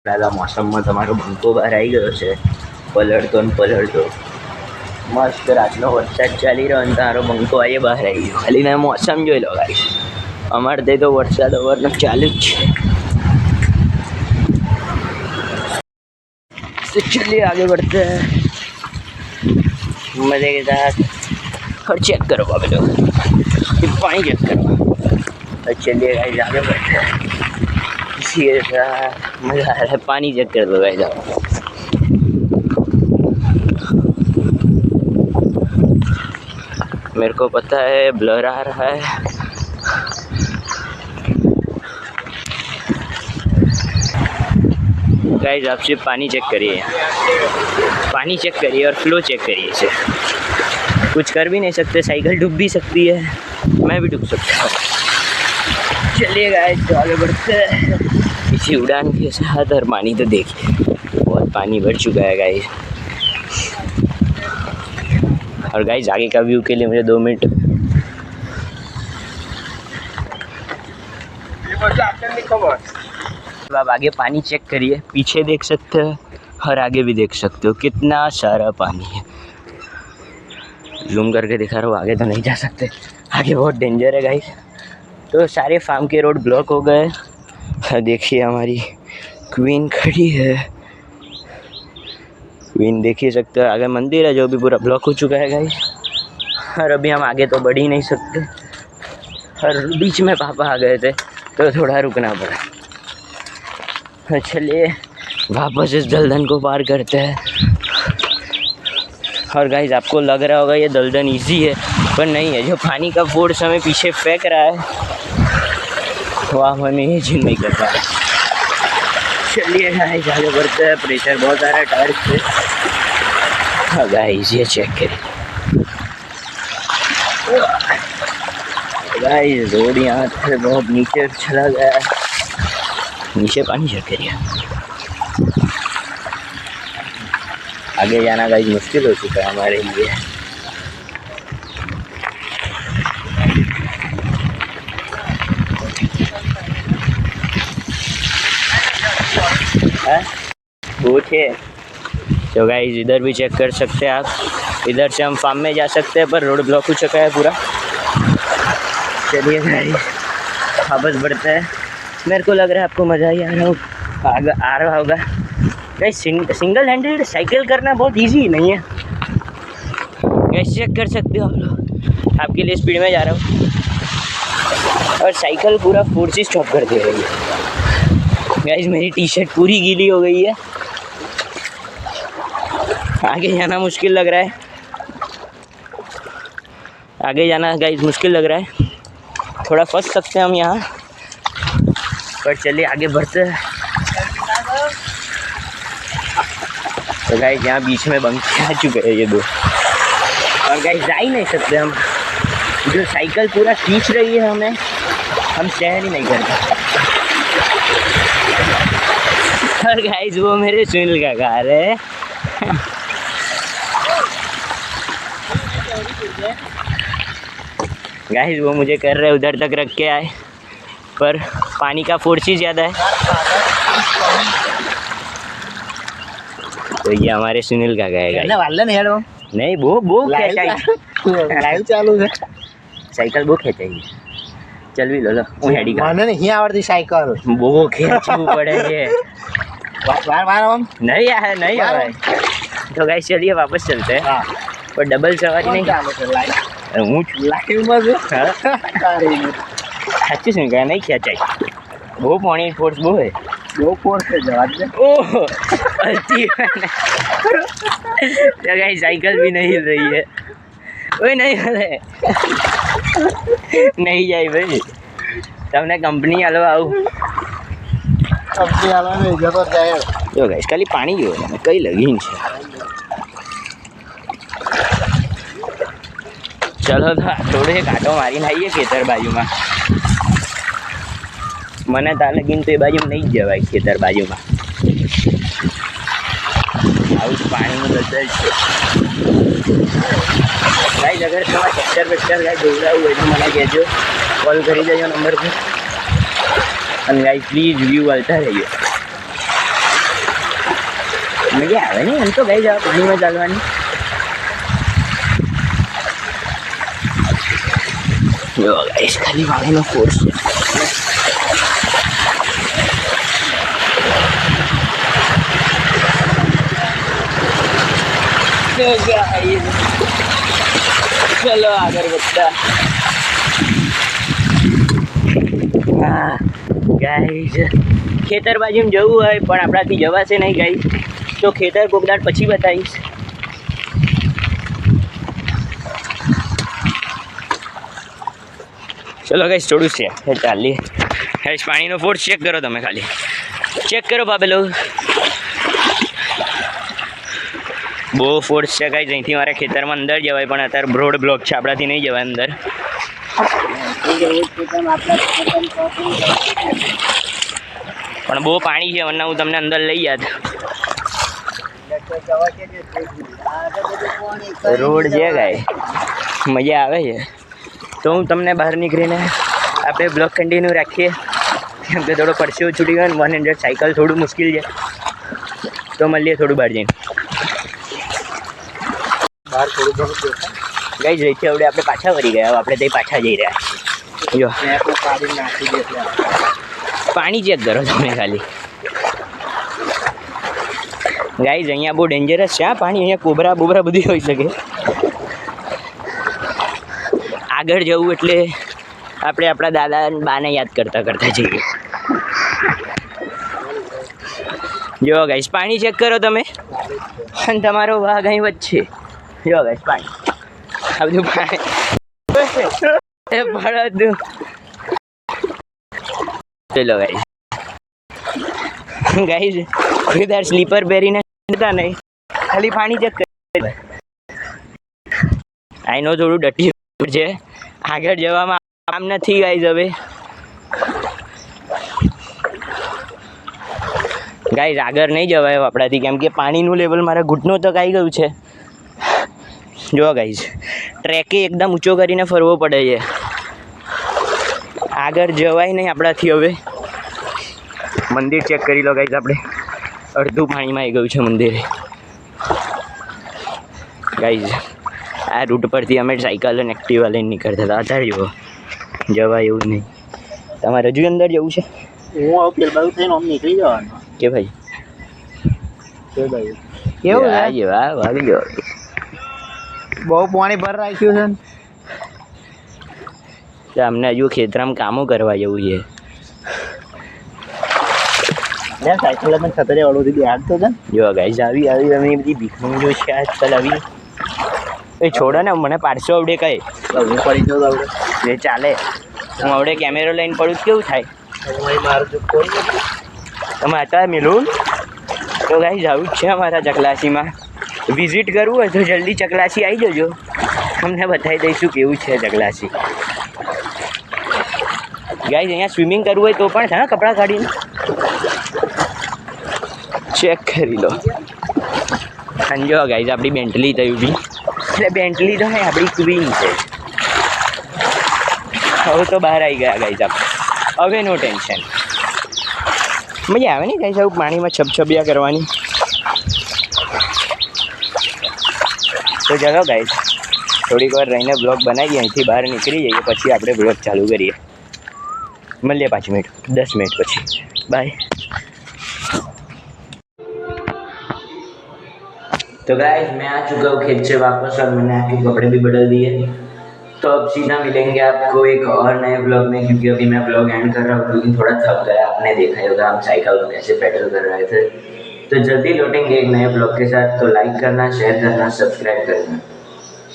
દાદા મોસમમાં તમારો બંકો બહાર આવી ગયો છે, પલળતો ને પલળતો. મસ્ત રાતનો વરસાદ ચાલી રહ્યો અને તારો બંકો આજે બહાર આવી ગયો. ખાલી ને મોસમ જોઈ લો ગાઈસ, અમારે ત્યાં તો વરસાદ અવારનો ચાલુ જ છે. तो चलिए आगे बढ़ते हैं मज़े के साथ. और चेक करो अभी लोग, पानी चेक करो. तो चलिए गाइस आगे बढ़ते हैं. इसी के साथ मज़ा आ रहा है. पानी चेक कर दो गाइस आप. मेरे को पता है ब्लर आ रहा है. गाइस आप सिर्फ पानी चेक करिए, पानी चेक करिए और फ्लो चेक करिए. इसे कुछ कर भी नहीं सकते, साइकिल डूब भी सकती है, मैं भी डूब सकता हूँ. चलिए गाइस तो आगे बढ़ते हैं इसी उड़ान के साथ. और पानी तो देखिए बहुत पानी भर चुका है गाइस. और गाइस आगे का व्यू के लिए मुझे 2 मिनट. आप आगे पानी चेक करिए, पीछे देख सकते हो और आगे भी देख सकते हो कितना सारा पानी है. जूम करके दिखा रहा हूँ, आगे तो नहीं जा सकते, आगे बहुत डेंजर है गाइस. तो सारे फार्म के रोड ब्लॉक हो गए. देखिए हमारी क्वीन खड़ी है. क्वीन देख ही सकते हो. आगे मंदिर है जो भी पूरा ब्लॉक हो चुका है गाइस. और अभी हम आगे तो बढ़ ही नहीं सकते. और बीच में पापा आ गए थे तो थोड़ा रुकना पड़ा. चलिए वापस इस दलदन को पार करते हैं. और गाइस आपको लग रहा होगा ये दलदन इजी है, पर नहीं है. जो पानी का फोर्स हमें पीछे फेंक रहा है वह हमें ये झील नहीं कर रहा है. चलिए गाइस आगे बढ़ते हैं. प्रेशर बहुत आ रहा है टायर पे. हाँ गाइस ये चेक करिए गाइस, रोड यहाँ से बहुत नीचे चला गया है. नीचे पानी चेक करिए. आगे जाना गाइस मुश्किल हो चुका है हमारे लिए. वो थे तो गाइस इधर भी चेक कर सकते हैं आप. इधर से हम फार्म में जा सकते हैं पर रोड ब्लॉक हो चुका है पूरा. चलिए गाइस वापस बढ़ते हैं. मेरे को लग रहा है आपको मज़ा ही आ रहा होगा. गाइस सिंगल हैंडेड साइकिल करना बहुत इजी नहीं है गाइस. चेक कर सकते हो आप लोग. आपके लिए स्पीड में जा रहा हूँ और साइकिल पूरा फोर्स ही स्टॉप कर दे रही है गाइस. मेरी टी शर्ट पूरी गीली हो गई है. आगे जाना मुश्किल लग रहा है. आगे जाना गाइस मुश्किल लग रहा है. थोड़ा फंस सकते हैं हम यहाँ, पर चलिए आगे बढ़ते हैं. तो गाइस यहाँ बीच में बंके आ चुके हैं ये 2. और गाइस जा ही नहीं सकते हम. जो साइकिल पूरा खींच रही है हमें, हम सहन ही नहीं करते. और गाइस वो मेरे सुनील का कार है. गाइस वो मुझे कर रहे उधर तक रख के आए, पर पानी का फोर्स ही ज़्यादा है. तो ये हमारे सुनील का गएगा. नहीं वो लाइव चालू है. साइकिल वो खेचाई चल भी लो હું હેડી કા મને નહીં આવડતી સાયકલ. બહુ ખેંચવું પડે છે. नहीं है नहीं है. तो गाइस चलिए वापस चलते हैं. पर डबल सवारी नहीं. હું લાઈવમાં છું. સાચું શું કહે નહીં ખેંચાય. બહુ પાણી ફોર્સ બહુ है. બહુ ફોર્સ છે જવા દે. ओह तो गाइस साइकिल भी नहीं हिल रही है. ओए नहीं हले नहीं जाए भाई. તમને કંપની હાલવા આવું. કંપની હાલવા નહીં જતો જાય. જો ગાઈસ ખાલી પાણી જોયો મને કઈ લગીન છે. चलो तो थोड़े कांटो मारी आइए खेतर बाजू में. મને તા લગીન તો એ બાજુ નહીં જવાય ખેતર બાજુમાં. આવું પાણીનું બદલ છે ગાઈસ. અગર તમારે ટ્રેક્ટર વેક્ટર ગાઈસ દોડાવવું હોય તો મને કહેજો, કોલ કરી દેજો નંબર પર. અને ગાઈસ પ્લીઝ વ્યૂ આવતા રહીએ. મજા આવે ને એમ તો ગઈ જાવ પાણીમાં ચાલવાની. જો ગાઈસ ખાલી વાળીનો ફોર્સ છે. ચલો આગળ વધતા. હા ગાઈસ ખેતર બાજુ જવું હોય પણ આપણાથી જવાશે નહીં ગાઈસ, તો ખેતર કોકદાર પછી બતાવીશ. ચલો ગાઈસ થોડું છે ચાલીએ. ગાઈસ પાણીનો ફોર્સ ચેક કરો તમે, ખાલી ચેક કરો બાબેલો. બહુ ફોર્સ છે ગાઈસ. અહીંથી મારે ખેતરમાં અંદર જવાય પણ અત્યારે બ્રોડ બ્લોક છે, આપણાથી નહીં જવાય અંદર. પણ બહુ પાણી છે, વરના હું તમને અંદર લઈ જાત. રોડ છે ગાય, મજા આવે છે. તો હું તમને બહાર નીકળીને આપણે બ્લોક કન્ટિન્યુ રાખીએ, કેમ કે થોડો પરસેવો છૂટી ગયો ને 100 સાયકલ થોડું મુશ્કેલ છે. તો મળીએ થોડું બહાર જઈને. બહાર થોડું ગઈ જઈ છે હવે આપણે પાછા વળી ગયા. આપણે તે પાછા જઈ રહ્યા. જો પાણી ચેક કરો તમે ખાલી. ગાઈઝ અહીંયા બહુ ડેન્જરસ છે આ પાણી. અહીંયા કોબરા બોબરા બધી હોઈ શકે. આગળ જવું એટલે આપણે આપણા દાદા બાને યાદ કરતા કરતા જઈએ. જો ગાઈઝ પાણી ચેક કરો તમે, અને તમારો વાઘ અહીં વચ્ચે. જો ગાઈઝ પાણી, આ બધું પાણી પડતું. ચલો ગાઈઝ, ગાઈઝ કોઈ તાર સ્લીપર પહેરીને નહીં, ખાલી પાણી ચેક કરે. આઈનો થોડું ડટી છે, આગળ જવામાં આમ નથી ગાઈઝ. હવે ગાઈઝ આગળ નહીં જવાય આપણાથી, કેમ કે પાણીનું લેવલ મારા ઘૂંટનો તક આવી ગયું છે. જો ગાઈઝ ટ્રેકે એકદમ ઊંચો કરીને ફરવો પડે છે, આગળ જવાય નહીં આપણાથી. હવે મંદિર ચેક કરી લો ગાઈઝ, આપણે અડધું પાણીમાં આવી ગયું છે મંદિરે. ગાઈઝ આ રૂટ પરથી અમે સાયકલ અને એક્ટિવા લઈને નીકળતા હતા. અત્યારે જુઓ જવાય એવું નહીં. તમારે હજુ અંદર જવું છે? હું આવું પેલ બાજુ થઈને આમ નીકળી જવાનું કે ભાઈ? કેવું આજે વાહ વાગી ગયો. બહુ પાણી ભર રાખ્યું છે. અમને હજુ ખેતરમાં કામો કરવા જવું છે. સાયકલ અમે છતરે વાળું બેહાડતો હતો. જો ગાઈઝ આવી આવી અમે બધી ભીખનું જો છે આજકાલ આવી. એ છોડો ને, મને પાડશો આવડે કઈ? હું પડી જાઉં આવડે એ ચાલે. હું આવડે કેમેરો લઈને પડું કેવું થાય? તમે હતા મિલુન? તો ગાઈઝ આવું જ છે અમારા ચકલાસીમાં. વિઝિટ કરવું હોય તો જલ્દી ચકલાસી આવી જજો, તમને બતાવી દઈશું કેવું છે ચકલાસી. ગાઈઝ અહીંયા સ્વિમિંગ કરવું હોય તો પણ છે, કપડાં કાઢીને ચેક કરી લો. અને જો ગાઈઝ આપણી બેન્ટલી થઈ ઉભી, એટલે બેન્ટલી તો નહીં આપણી ક્વીન છે. હવે તો બહાર આવી ગયા ગાઈઝ આપણે. હવે નો ટેન્શન. મજા આવે ને ગાઈઝ આવું પાણીમાં છબછબિયા કરવાની. તો ચાલો ગાઈઝ થોડીક વાર રહીને બ્લોગ બનાવીએ, અહીંથી બહાર નીકળી જઈએ, પછી આપણે બ્લોગ ચાલુ કરીએ. મળીએ 5 મિનિટ 10 मिनट પછી. बाय. तो गाइस मैं आ चुका हूँ खेत से वापस और मैंने आके कपड़े भी बदल दिए. तो अब सीधा मिलेंगे आपको एक और नए ब्लॉग में, क्योंकि अभी मैं ब्लॉग एंड कर रहा हूँ क्योंकि थोड़ा थक गया. आपने देखा ही होगा हम साइकिल को कैसे पेडल कर रहे थे. तो जल्दी लौटेंगे एक नए ब्लॉग के साथ. तो लाइक करना, शेयर करना, सब्सक्राइब करना.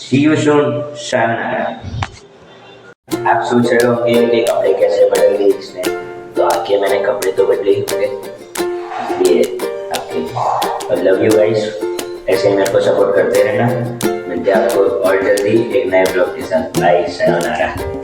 सी यू सून. शायना. आप सोच रहे होंगे कि कपड़े कैसे बदल दिए इसने, तो आके मैंने कपड़े तो बदले ही होंगे. ये आपके लव यू गाइस. ऐसे ही मेरे को सपोर्ट करते रहना. मिलते हैं आपको और जल्दी एक नए ब्लॉग के साथ. बाय. सायोनारा.